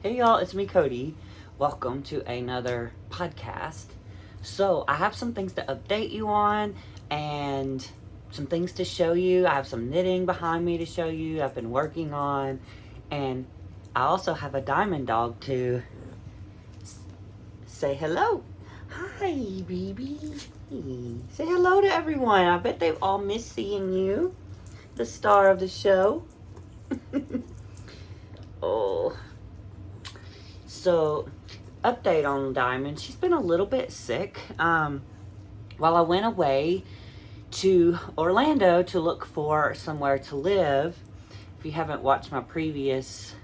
Hey y'all, it's me Cody. Welcome to another podcast. So, I have some things to update you on and some things to show you. I have some knitting behind me to show you I've been working on, and I also have a diamond dog to say hello. Hi, baby. Say hello to everyone. I bet they've all missed seeing you, the star of the show. Oh. So, update on Diamond. She's been a little bit sick. While I went away to Orlando to look for somewhere to live, if you haven't watched my previous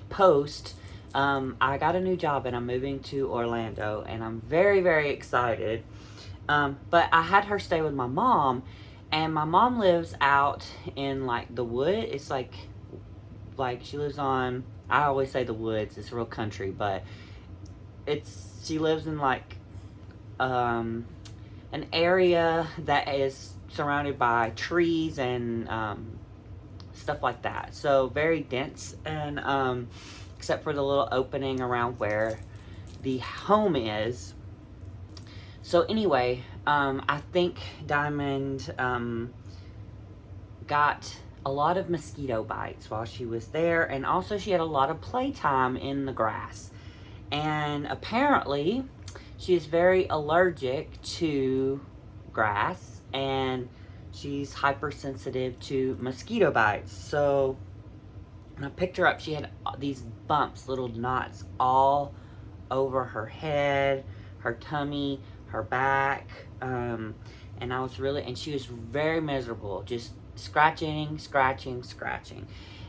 post, I got a new job and I'm moving to Orlando, and I'm very, very excited. But I had her stay with my mom, and my mom lives out in like the wood. It's like she lives on, I always say the woods, it's real country, but she lives in like an area that is surrounded by trees and stuff like that. So very dense, and except for the little opening around where the home is. So anyway, I think Diamond got a lot of mosquito bites while she was there, and also she had a lot of playtime in the grass. And apparently, she is very allergic to grass, and she's hypersensitive to mosquito bites. So when I picked her up, she had these bumps, little knots all over her head, her tummy, her back, and she was very miserable, just scratching.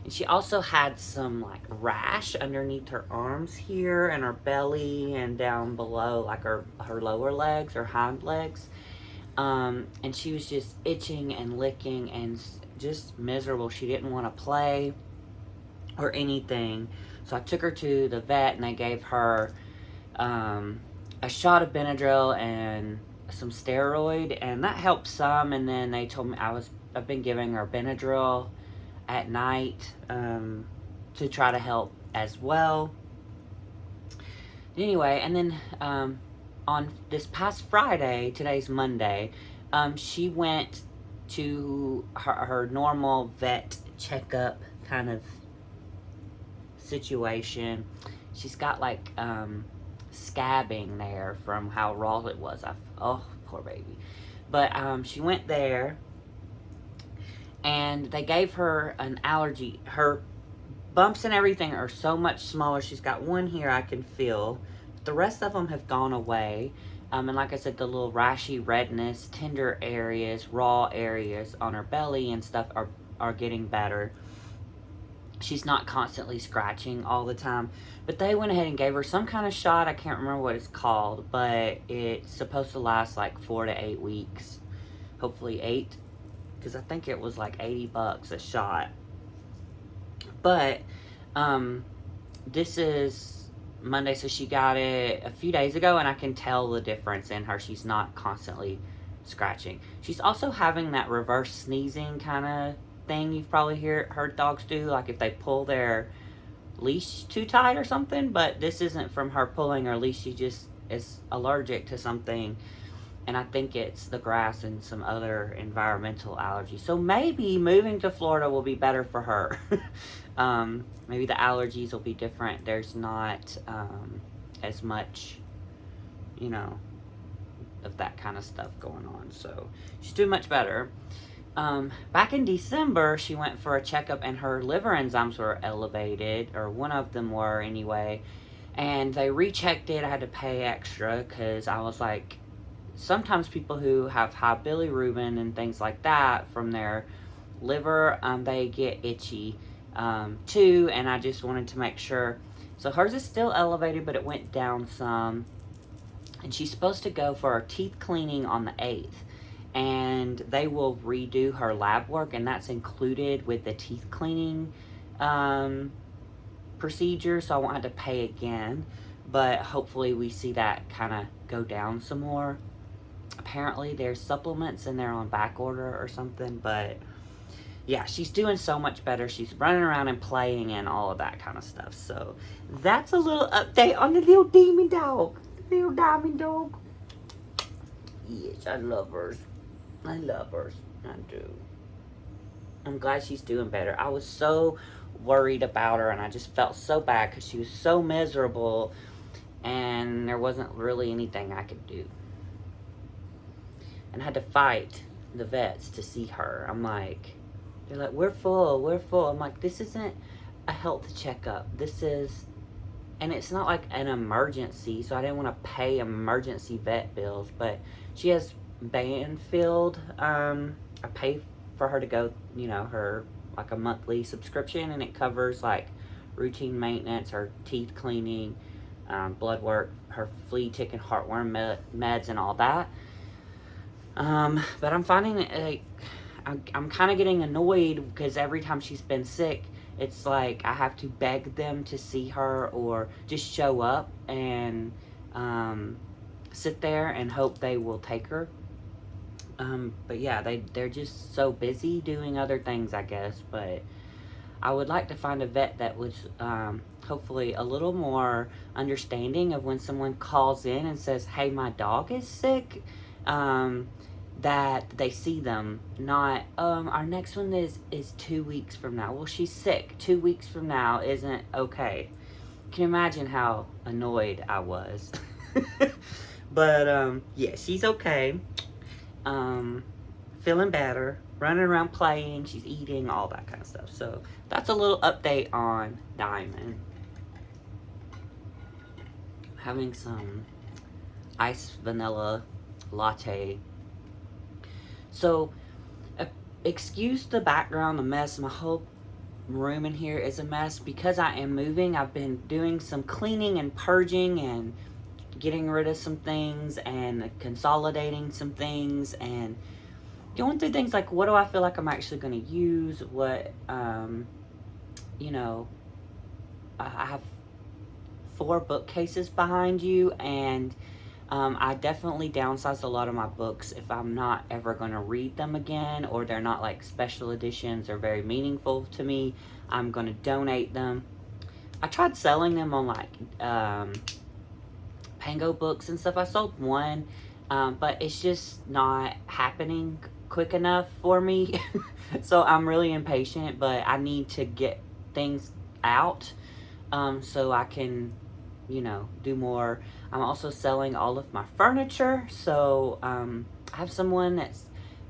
And she also had some like rash underneath her arms here and her belly and down below, like her lower legs or hind legs. And she was just itching and licking and just miserable. She didn't want to play or anything. So I took her to the vet, and they gave her a shot of Benadryl and some steroid, and that helped some. And then they told me I've been giving her Benadryl at night to try to help as well. Anyway, and then on this past Friday, today's Monday, she went to her normal vet checkup kind of situation. She's got like scabbing there from how raw it was. Oh, poor baby. But she went there, and they gave her an allergy. Her bumps and everything are so much smaller. She's got one here I can feel. The rest of them have gone away. And like I said, the little rashy redness, tender areas, raw areas on her belly and stuff are getting better. She's not constantly scratching all the time. But they went ahead and gave her some kind of shot. I can't remember what it's called, but it's supposed to last like 4 to 8 weeks. Hopefully 8, because I think it was like $80 a shot. But this is Monday, so she got it a few days ago, and I can tell the difference in her. She's not constantly scratching. She's also having that reverse sneezing kind of thing you've probably heard dogs do, like if they pull their leash too tight or something. But this isn't from her pulling her leash. She just is allergic to something, and I think it's the grass and some other environmental allergies. So maybe moving to Florida will be better for her. Maybe the allergies will be different. There's not as much, of that kind of stuff going on. So she's doing much better. Back in December, she went for a checkup, and her liver enzymes were elevated, or one of them were anyway. And they rechecked it. I had to pay extra because I was like, sometimes people who have high bilirubin and things like that from their liver, they get itchy too, and I just wanted to make sure. So hers is still elevated, but it went down some. And she's supposed to go for her teeth cleaning on the 8th. And they will redo her lab work, and that's included with the teeth cleaning procedure, so I won't have to pay again. But hopefully we see that kind of go down some more. Apparently there's supplements and they're on back order or something, but yeah, she's doing so much better. She's running around and playing and all of that kind of stuff. So that's a little update on the little demon dog. The little diamond dog. Yes, I love hers. I love hers. I do. I'm glad she's doing better. I was so worried about her and I just felt so bad because she was so miserable and there wasn't really anything I could do. And I had to fight the vets to see her. I'm like, they're like, we're full, we're full. I'm like, this isn't a health checkup. This is, and it's not like an emergency, so I didn't want to pay emergency vet bills, but she has Banfield. I pay for her to go, you know, her like a monthly subscription, and it covers like routine maintenance, her teeth cleaning, blood work, her flea, tick, and heartworm meds, and all that. But I'm finding like I'm kind of getting annoyed because every time she's been sick, it's like I have to beg them to see her or just show up and sit there and hope they will take her. But yeah, they're just so busy doing other things, I guess. But I would like to find a vet that was hopefully a little more understanding of when someone calls in and says, hey, my dog is sick. That they see them, not our next one is 2 weeks from now. Well, she's sick. 2 weeks from now isn't okay. Can you imagine how annoyed I was? But yeah, she's okay. Feeling better, running around playing, she's eating, all that kind of stuff. So that's a little update on Diamond. Having some iced vanilla latte. So, excuse the background, the mess. My whole room in here is a mess because I am moving. I've been doing some cleaning and purging and getting rid of some things and consolidating some things and going through things like what do I feel like I'm actually going to use, what, you know, I have 4 bookcases behind you, and I definitely downsized a lot of my books if I'm not ever going to read them again, or they're not like special editions or very meaningful to me. I'm going to donate them. I tried selling them on like Pango Books and stuff. I sold one, but it's just not happening quick enough for me. So I'm really impatient, but I need to get things out so I can, you know, do more. I'm also selling all of my furniture, so I have someone that's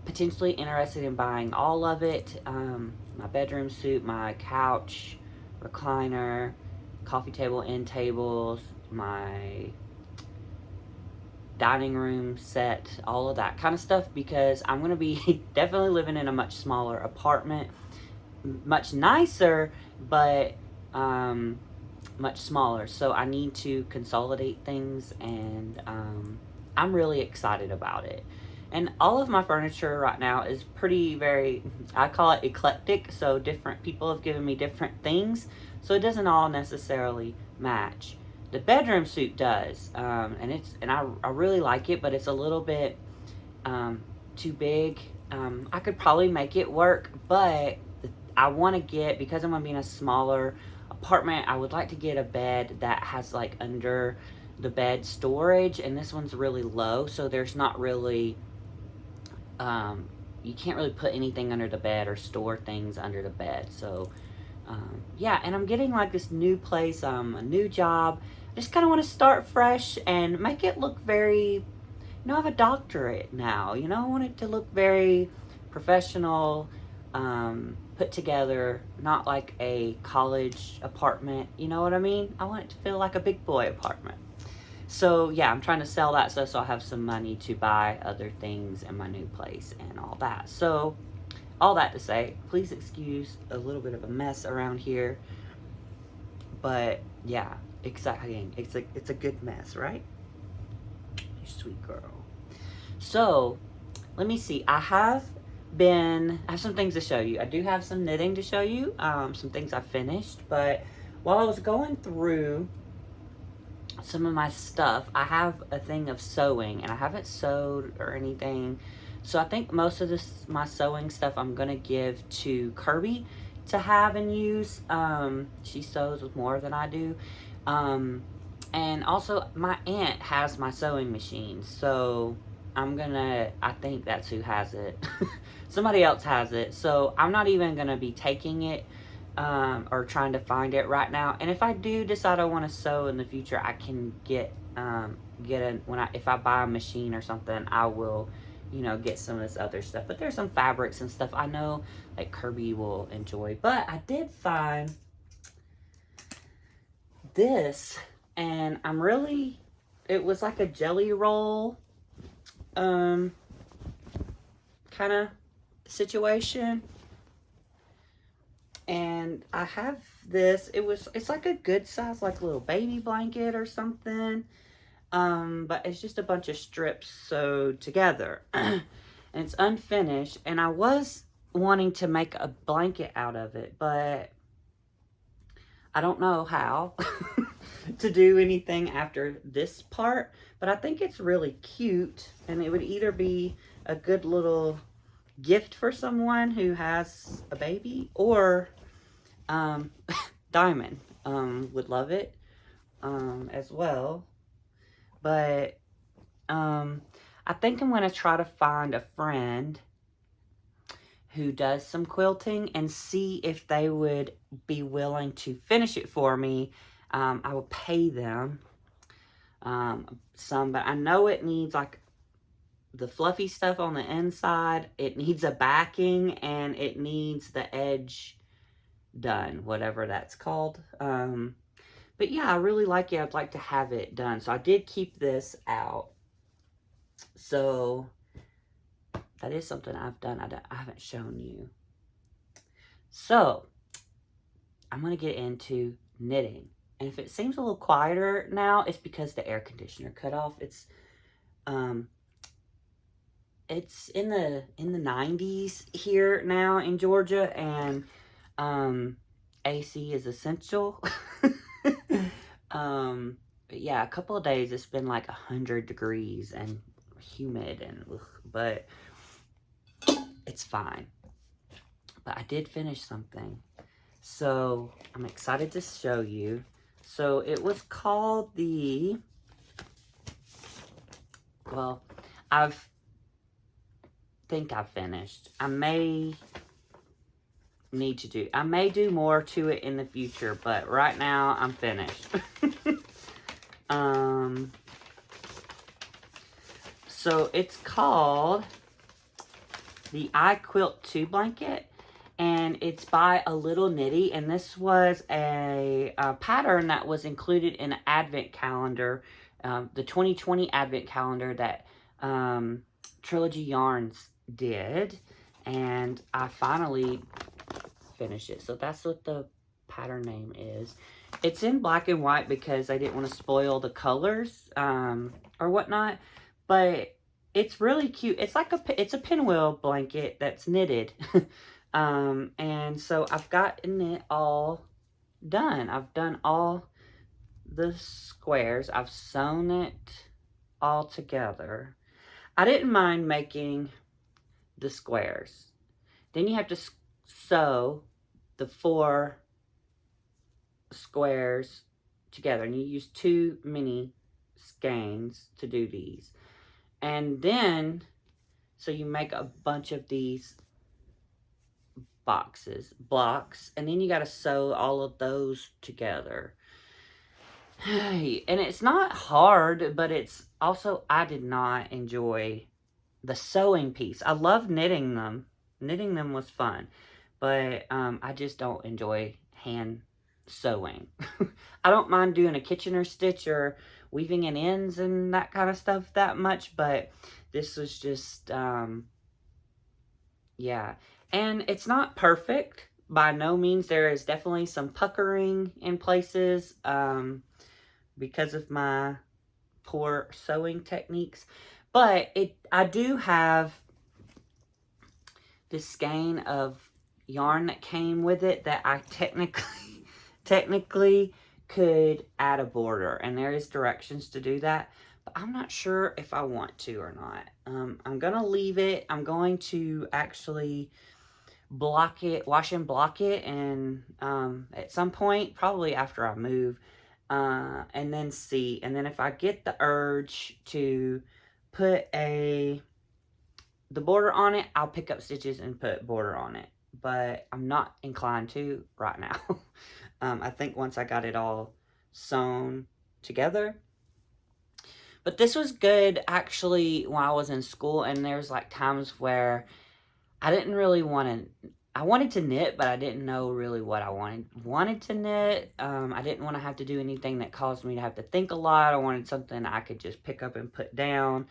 potentially interested in buying all of it. My bedroom suite, my couch, recliner, coffee table, end tables, my dining room set, all of that kind of stuff, because I'm going to be definitely living in a much smaller apartment, much nicer, but much smaller. So I need to consolidate things, and I'm really excited about it. And all of my furniture right now is very, I call it eclectic, so different people have given me different things, so it doesn't all necessarily match. The bedroom suite does, and I really like it, but it's a little bit too big. I could probably make it work, but I want to get, because I'm going to be in a smaller apartment, I would like to get a bed that has like under the bed storage, and this one's really low, so there's not really, you can't really put anything under the bed or store things under the bed. So yeah, and I'm getting like this new place, a new job. I just kind of want to start fresh and make it look very, you know, I have a doctorate now, you know, I want it to look very professional, put together, not like a college apartment, you know what I mean? I want it to feel like a big boy apartment. So yeah, I'm trying to sell that stuff so I'll have some money to buy other things in my new place and all that. So all that to say, please excuse a little bit of a mess around here, but yeah, exciting. It's a good mess, right? You sweet girl. So let me see. I have some things to show you. I do have some knitting to show you, some things I finished, but while I was going through some of my stuff, I have a thing of sewing, and I haven't sewed or anything So I think most of my sewing stuff I'm gonna give to Kirby to have and use. She sews with more than I do. Um, and also my aunt has my sewing machine, so I think that's who has it. Somebody else has it, so I'm not even gonna be taking it or trying to find it right now. And if I do decide I want to sew in the future, I can if I buy a machine or something, I will, get some of this other stuff. But there's some fabrics and stuff I know like Kirby will enjoy. But I did find this, and it was like a jelly roll kind of situation. And I have this. It's like a good size, like little baby blanket or something. But it's just a bunch of strips sewed together. And it's unfinished. And I was wanting to make a blanket out of it, but I don't know how to do anything after this part. But I think it's really cute, and it would either be a good little gift for someone who has a baby, or Diamond would love it as well. But I think I'm going to try to find a friend who does some quilting and see if they would be willing to finish it for me. I will pay them some, but I know it needs like the fluffy stuff on the inside. It needs a backing, and it needs the edge done, whatever that's called. But yeah, I really like it. I'd like to have it done. So I did keep this out. So that is something I've done. I haven't shown you. So I'm going to get into knitting. And if it seems a little quieter now, it's because the air conditioner cut off. It's in the 90s here now in Georgia, and AC is essential. But yeah, a couple of days it's been like 100 degrees and humid, but it's fine. But I did finish something, so I'm excited to show you. So it was called think I've finished. I may do more to it in the future, but right now I'm finished. So it's called the I Quilt 2 blanket, and it's by A Little Nitty, and this was a pattern that was included in an advent calendar, the 2020 advent calendar that Trilogy Yarns did, and I finally finished it. So that's what the pattern name is. It's in black and white because I didn't want to spoil the colors or whatnot, but it's really cute. It's like it's a pinwheel blanket that's knitted. And so I've gotten it all done. I've done all the squares. I've sewn it all together. I didn't mind making the squares. Then you have to sew the 4 squares together, and you use 2 mini skeins to do these. And then, so you make a bunch of these blocks, and then you got to sew all of those together. And it's not hard, but it's also, I did not enjoy the sewing piece. I love knitting them. Knitting them was fun, but I just don't enjoy hand sewing. I don't mind doing a Kitchener stitch or weaving in ends and that kind of stuff that much, but this was just, yeah. And it's not perfect by no means. There is definitely some puckering in places because of my poor sewing techniques. But I do have this skein of yarn that came with it that I technically could add a border, and there is directions to do that. but I'm not sure if I want to or not. I'm going to leave it. I'm going to actually block it, wash and block it, and at some point, probably after I move, and then see. And then if I get the urge to put the border on it, I'll pick up stitches and put border on it. But I'm not inclined to right now. I think once I got it all sewn together. But this was good actually when I was in school, and there's like times where I didn't really want to, I wanted to knit, but I didn't know really what I wanted to knit. I didn't want to have to do anything that caused me to have to think a lot. I wanted something I could just pick up and put down.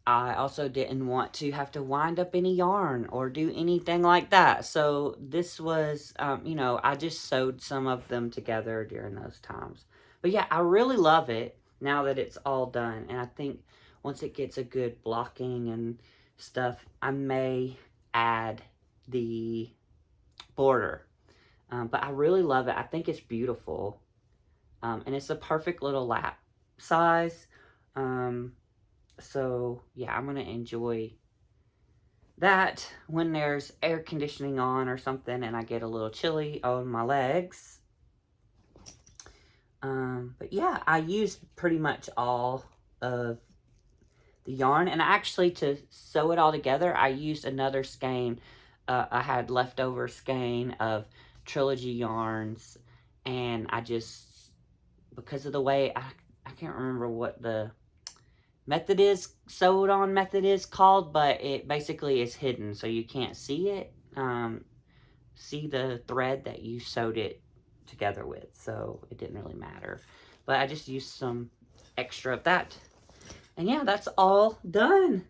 I also didn't want to have to wind up any yarn or do anything like that. So this was, you know, I just sewed some of them together during those times. But yeah, I really love it now that it's all done. And I think once it gets a good blocking and stuff, I may add the border. But I really love it. I think it's beautiful. And it's a perfect little lap size. So yeah, I'm gonna enjoy that when there's air conditioning on or something and I get a little chilly on my legs. But yeah, I used pretty much all of the yarn, and actually to sew it all together, I used another skein. I had leftover skein of Trilogy yarns, and I just, because of the way, I can't remember what the sewed on method is called, but it basically is hidden, so you can't see it, see the thread that you sewed it together with, so it didn't really matter. But I just used some extra of that. And yeah, that's all done.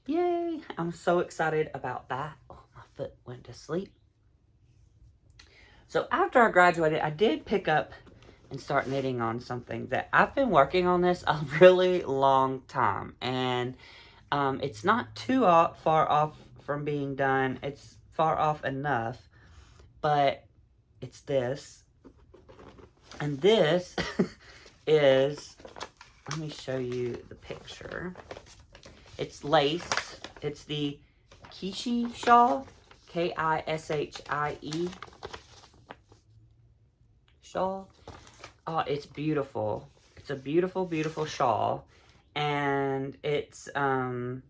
Yay! I'm so excited about that. Oh, my foot went to sleep. So after I graduated, I did pick up and start knitting on something that I've been working on this a really long time. And it's not too far off from being done. It's far off enough, but it's this. And this is, let me show you the picture. It's lace. It's the Kishie shawl, Kishie shawl. Oh, it's beautiful. It's a beautiful, beautiful shawl. And it's, the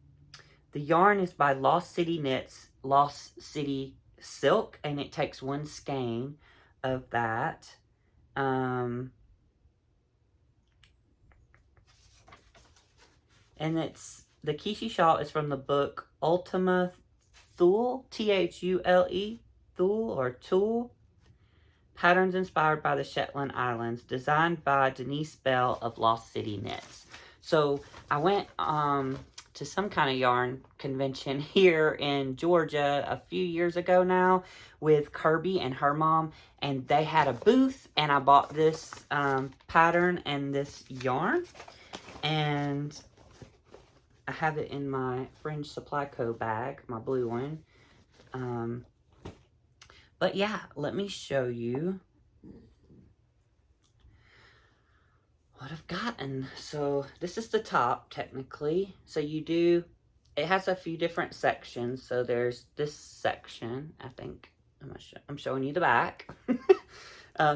yarn is by Lost City Knits, Lost City Silk, and it takes one skein of that. And it's, the Kishie shawl is from the book Ultima Thule, Thule, Thule or Tool. Patterns inspired by the Shetland Islands, designed by Denise Bell of Lost City Knits. So I went to some kind of yarn convention here in Georgia a few years ago now with Kirby and her mom, and they had a booth, and I bought this pattern and this yarn, and I have it in my Fringe Supply Co. bag, my blue one. But yeah, let me show you what I've gotten. So this is the top, technically. So you do, it has a few different sections. So there's this section, I think. I'm showing you the back.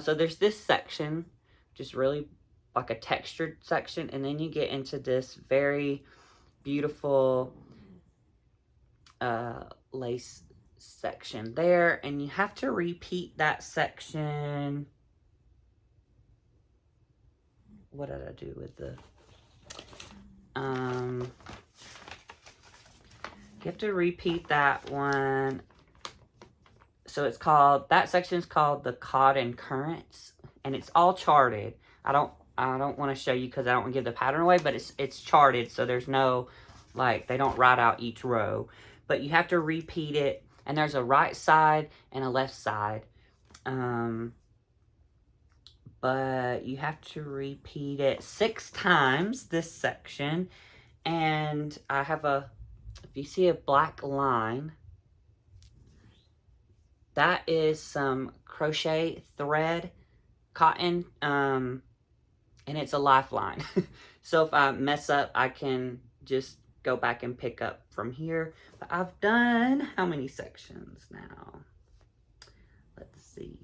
So there's this section, just really like a textured section. And then you get into this very beautiful lace section there, and you have to repeat that section. What did I do with the you have to repeat that one. So it's called, that section is called the Cod and Currents, and it's all charted. I don't want to show you because I don't want to give the pattern away, but it's charted, so there's no, like, they don't write out each row, but you have to repeat it. And there's a right side and a left side. But you have to repeat it 6 times, this section. And I have if you see a black line, that is some crochet thread, cotton, and it's a lifeline. So if I mess up, I can just go back and pick up from here. But I've done how many sections now? Let's see.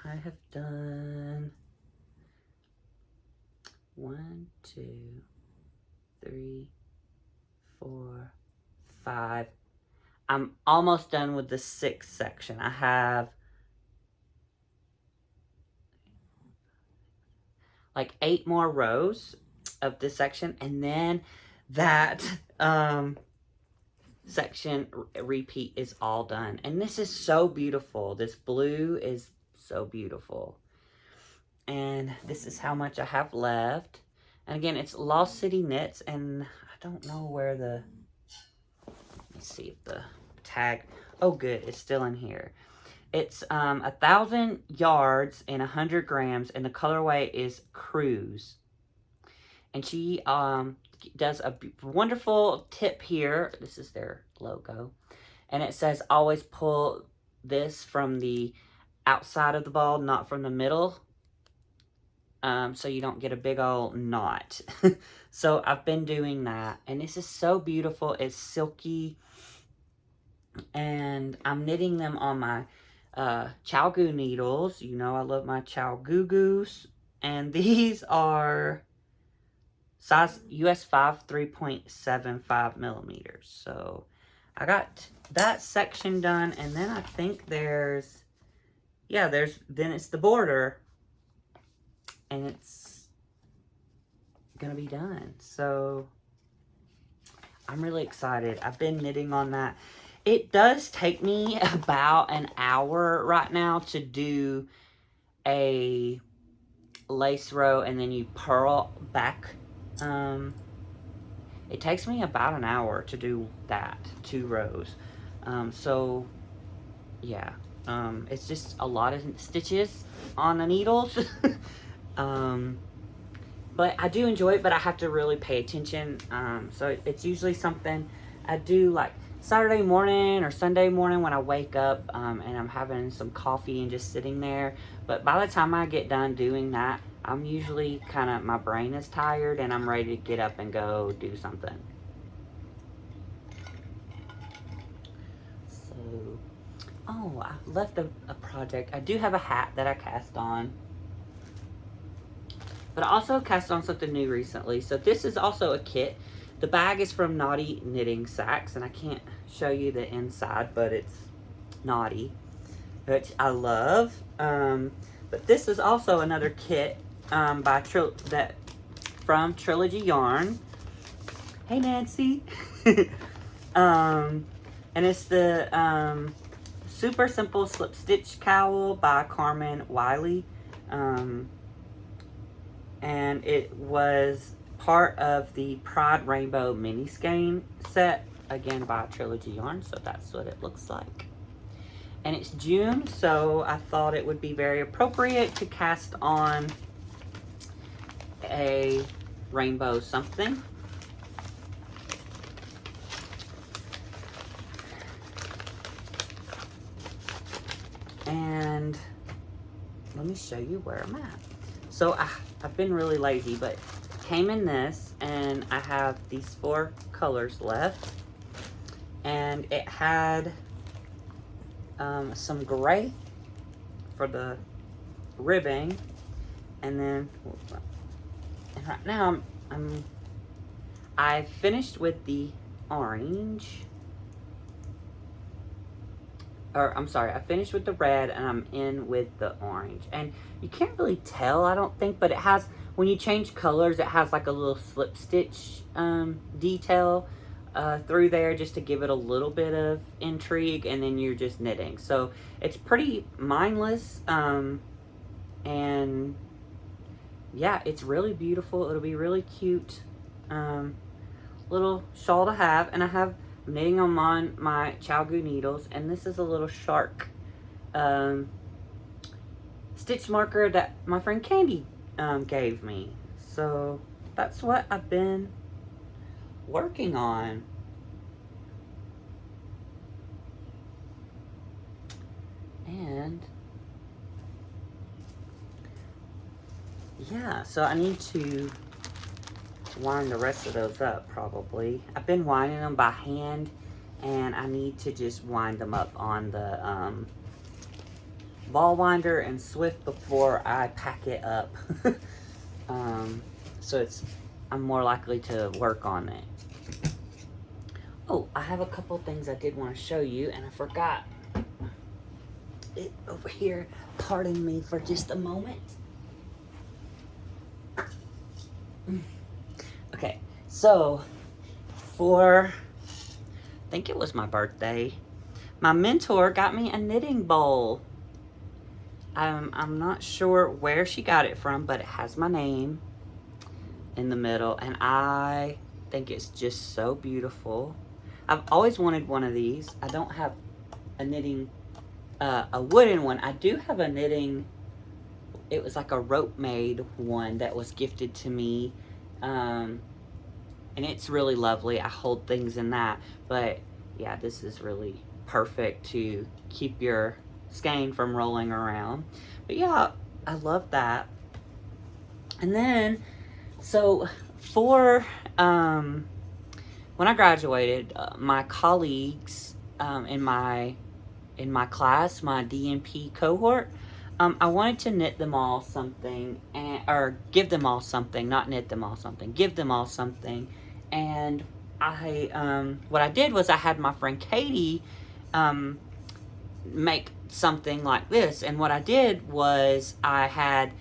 I have done 1, 2, 3, 4, 5. I'm almost done with the 6th section. I have like 8 more rows of this section, and then that section repeat is all done. And this is so beautiful. This blue is so beautiful. And this is how much I have left. And again, it's Lost City Knits, and I don't know where the, let's see if the tag, oh good, it's still in here. It's 1,000 yards and 100 grams, and the colorway is Cruise. And she does a wonderful tip here. This is their logo. And it says always pull this from the outside of the ball, not from the middle. So you don't get a big old knot. So I've been doing that. And this is so beautiful. It's silky. And I'm knitting them on my ChiaoGoo needles. You know I love my ChiaoGoo. And these are size US 5, 3.75 millimeters. So I got that section done. And then I think there's, yeah, then it's the border. And it's gonna be done. So I'm really excited. I've been knitting on that. It does take me about an hour right now to do a lace row, and then you purl back. It takes me about an hour to do that, 2 rows. So yeah, it's just a lot of stitches on the needles. But I do enjoy it, but I have to really pay attention. So it's usually something I do like Saturday morning or Sunday morning when I wake up, and I'm having some coffee and just sitting there. But by the time I get done doing that, I'm usually kind of, my brain is tired and I'm ready to get up and go do something. So, oh, I left a project. I do have a hat that I cast on. But I also cast on something new recently. So this is also a kit. The bag is from Naughty Knitting Sacks, and I can't show you the inside, but it's Naughty, which I love. But this is also another kit from Trilogy Yarn. Hey Nancy. And it's the Super Simple Slip Stitch Cowl by Carmen Wiley. And it was part of the Pride Rainbow mini skein set, again by Trilogy Yarn, so that's what it looks like. And it's June, so I thought it would be very appropriate to cast on a rainbow something. And let me show you where I'm at. So I've been really lazy, but it came in this, and I have these 4 colors left. And it had some gray for the ribbing, and then, and right now I finished with the orange. Or I'm sorry, I finished with the red and I'm in with the orange. And you can't really tell, I don't think, but it has, when you change colors, it has like a little slip stitch detail through there just to give it a little bit of intrigue, and then you're just knitting. So it's pretty mindless, and yeah, it's really beautiful. It'll be really cute little shawl to have. And I'm knitting on my ChiaoGoo needles, and this is a little shark stitch marker that my friend Candy gave me. So that's what I've been working on. And yeah, so I need to wind the rest of those up probably. I've been winding them by hand, and I need to just wind them up on the ball winder and Swift before I pack it up. So I'm more likely to work on it. Oh, I have a couple things I did want to show you, and I forgot it over here. Pardon me for just a moment. Okay, so I think it was my birthday, my mentor got me a knitting bowl. I'm not sure where she got it from, but it has my name in the middle, and I think it's just so beautiful. I've always wanted one of these. I don't have a knitting, a wooden one. I do have a knitting, it was like a rope made one that was gifted to me. And it's really lovely. I hold things in that. But yeah, this is really perfect to keep your skein from rolling around. But yeah, I love that. And then, so for when I graduated, my colleagues in my class, my DNP cohort, I wanted to knit them all something, or give them all something, not knit them all something, give them all something. And what I did was I had my friend Katie make something like this. And what I did was I had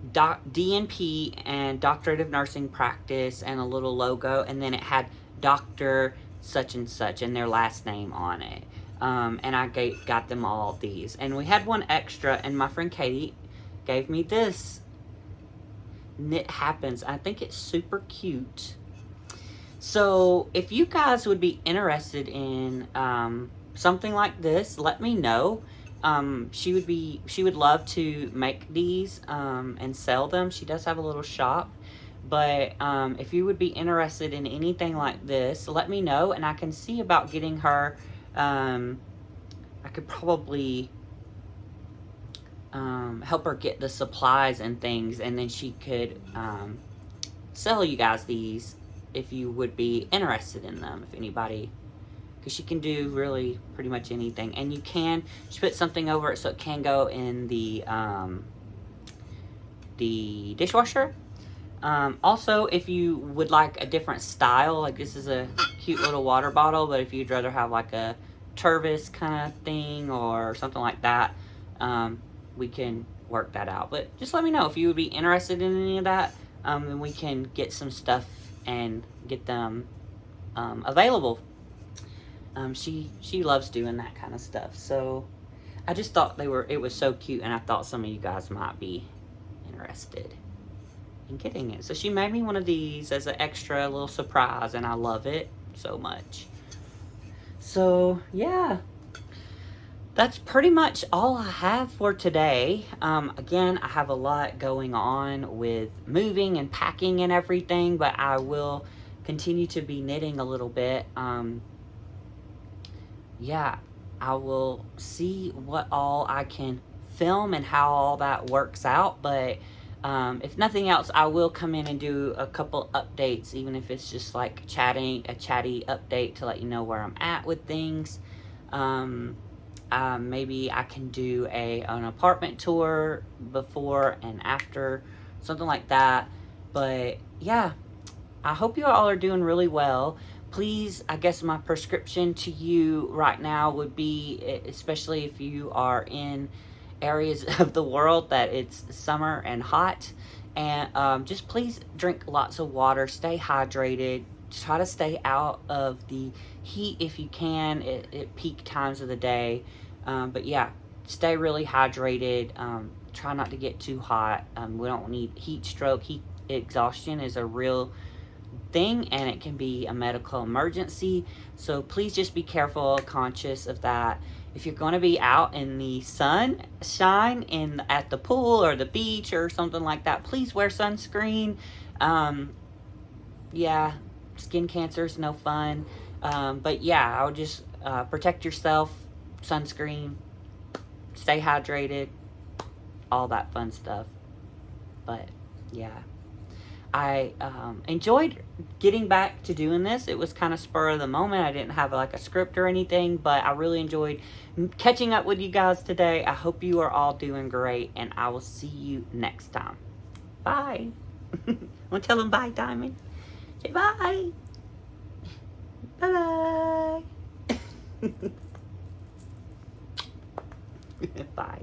DNP and Doctorate of Nursing Practice and a little logo, and then it had Dr. such and such and their last name on it. And I got them all these. And we had one extra, and my friend Katie gave me this Knit Happens. I think it's super cute. So if you guys would be interested in something like this, let me know. She would love to make these and sell them. She does have a little shop. But if you would be interested in anything like this, let me know, and I can see about getting her. I could probably help her get the supplies and things, and then she could sell you guys these if you would be interested in them, if anybody, because she can do really pretty much anything. And she put something over it so it can go in the dishwasher. Also, if you would like a different style, like this is a cute little water bottle, but if you'd rather have like a Tervis kind of thing or something like that, we can work that out. But just let me know if you would be interested in any of that, and we can get some stuff and get them available. She loves doing that kind of stuff. So I just thought it was so cute, and I thought some of you guys might be interested in getting it. So she made me one of these as an extra little surprise, and I love it so much. So yeah, that's pretty much all I have for today. Again, I have a lot going on with moving and packing and everything, but I will continue to be knitting a little bit. Yeah, I will see what all I can film and how all that works out. But if nothing else, I will come in and do a couple updates, even if it's just like a chatty update to let you know where I'm at with things. Maybe I can do an apartment tour before and after, something like that. But yeah, I hope you all are doing really well. Please, I guess my prescription to you right now would be, especially if you are in areas of the world that it's summer and hot, and just please drink lots of water, stay hydrated, try to stay out of the heat if you can at peak times of the day. But yeah, stay really hydrated. Try not to get too hot. We don't need heat stroke. Heat exhaustion is a real thing, and it can be a medical emergency. So please just be careful, conscious of that. If you're going to be out in the sunshine at the pool or the beach or something like that, please wear sunscreen. Yeah, skin cancer is no fun. But yeah, I would just protect yourself, sunscreen, stay hydrated, all that fun stuff. But yeah, I enjoyed getting back to doing this. It was kind of spur of the moment. I didn't have like a script or anything, but I really enjoyed catching up with you guys today. I hope you are all doing great, and I will see you next time. Bye. Want to tell them bye, Diamond? Say bye. Bye-bye. Bye.